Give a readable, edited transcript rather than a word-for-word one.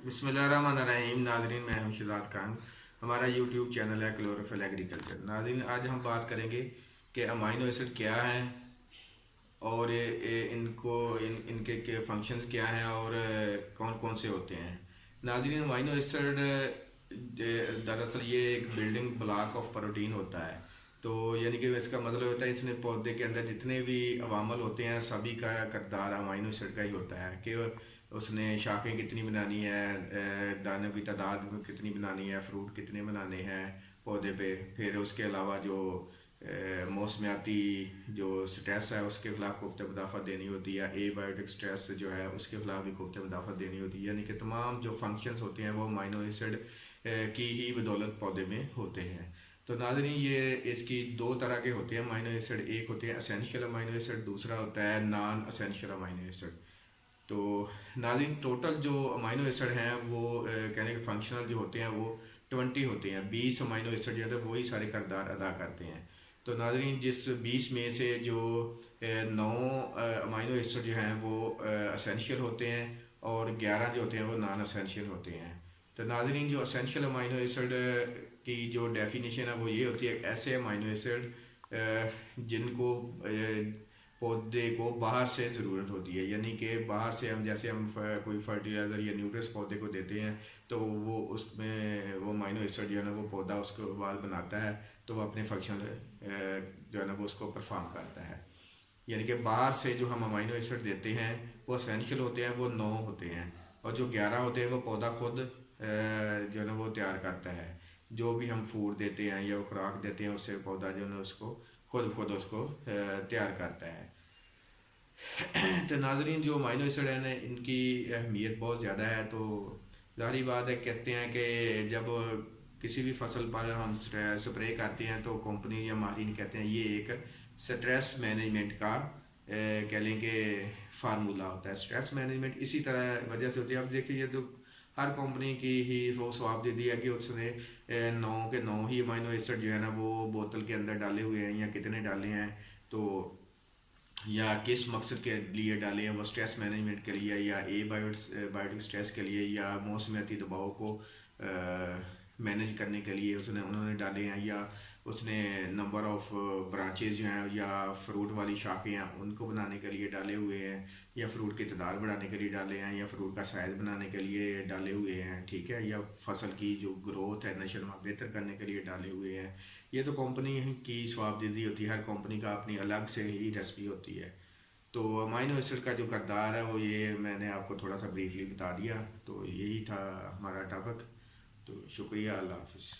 बिस्मिल्लाहिर्रहमानिर्रहीम। नाज़रीन, मैं हूं शहजाद खान। हमारा यूट्यूब चैनल है क्लोरोफिल एग्रीकल्चर। नाज़रीन, आज हम बात करेंगे कि अमाइनो एसिड क्या हैं और इनके के फंक्शंस क्या हैं और कौन कौन से होते हैं। नाज़रीन, अमाइनो एसिड दरअसल ये एक बिल्डिंग ब्लॉक ऑफ प्रोटीन होता है। तो यानी कि इसका मतलब होता है इसने पौधे के अंदर जितने भी अवामल होते हैं सभी का किरदार अमाइनो एसिड का ही होता है कि उसने शाखें कितनी बनानी है, दानों की तादाद कितनी बनानी है, फ्रूट कितने बनाने हैं पौधे पे। फिर उसके अलावा जो मौसमियाती जो स्ट्रेस है उसके खिलाफ कोफ्ते मुदाफ़त देनी होती है, एबायोटिक स्ट्रेस जो है उसके खिलाफ भी कोफ्ते मुदाफ़त देनी होती है। यानी कि तमाम जो फंक्शंस होते हैं वो अमाइनो एसिड की ही बदौलत पौधे में होते हैं। तो नाज़रीन, ये इसकी दो तरह के होते हैं अमाइनो एसिड। एक होते हैं असेंशियल अमाइनो एसिड, दूसरा होता है नॉन असेंशियल अमाइनो एसिड। तो नाज़रीन, टोटल जो अमाइनो एसिड हैं वो कहने के फंक्शनल जो होते हैं वो 20 होते हैं। 20 अमाइनो एसिड जो है वही सारे किरदार अदा करते हैं। तो नाज़रीन, जिस 20 में से जो 9 अमाइनो एसिड जो हैं वो असेंशियल होते हैं और 11 जो होते हैं वो नॉन असेंशियल होते हैं। तो नाज़रीन, जो असेंशियल अमाइनो एसिड की जो डेफिनेशन है वो ये होती है, ऐसे अमाइनो एसिड जिनको पौधे को बाहर से ज़रूरत होती है। यानी कि बाहर से हम जैसे हम कोई फर्टिलाइज़र या न्यूट्रिएंट्स पौधे को देते हैं तो वो उसमें वो अमाइनो एसिड जो है ना वो पौधा उसको बाद बनाता है, तो वो अपने फंक्शन जो है ना वो उसको परफॉर्म करता है। यानी कि बाहर से जो हम अमाइनो एसिड देते हैं वो असेंशियल होते हैं, वो 9 होते हैं, और जो 11 होते हैं वो पौधा खुद जो है ना वो तैयार करता है। जो भी हम फूड देते हैं या खुराक देते हैं उससे पौधा जो है ना उसको खुद खुद उसको तैयार करता है। तो नाजरीन, जो अमाइनो एसिड है ना इनकी अहमियत बहुत ज़्यादा है। तो ज़ाहिर बात है, कहते हैं कि जब किसी भी फसल पर हम स्प्रे करते हैं तो कंपनी या माहिरीन कहते हैं ये एक स्ट्रेस मैनेजमेंट का कह लें कि फार्मूला होता है। स्ट्रेस मैनेजमेंट इसी तरह वजह से होती है। अब देखिए, ये तो हर कंपनी की ही वो स्वाबदीदी है कि उसने 9 के 9 ही अमाइनो एसिड जो है ना वो बोतल के अंदर डाले हुए हैं या कितने डाले हैं, तो या किस मकसद के लिए डाले हैं, वो स्ट्रेस मैनेजमेंट के लिए या बायोटिक स्ट्रेस के लिए या मौसमियाती दबाव को मैनेज करने के लिए उन्होंने डाले हैं, या उसने नंबर ऑफ ब्रांचेज जो हैं या फ्रूट वाली शाखें हैं उनको बनाने के लिए डाले हुए हैं, या फ्रूट की तादाद बढ़ाने के लिए डाले हैं, या फ्रूट का साइज़ बनाने के लिए डाले हुए हैं, ठीक है, या फसल की जो ग्रोथ है नशोनुमा बेहतर करने के लिए डाले हुए हैं। ये तो कंपनी की स्वाबदीदी होती है, हर कंपनी का अपनी अलग से ही रेसिपी होती है। तो अमाइनो एसिड का जो किरदार है वो ये मैंने आपको थोड़ा सा ब्रीफली बता दिया। तो यही था हमारा टॉपिक। तो शुक्रिया, अल्लाह हाफिज़।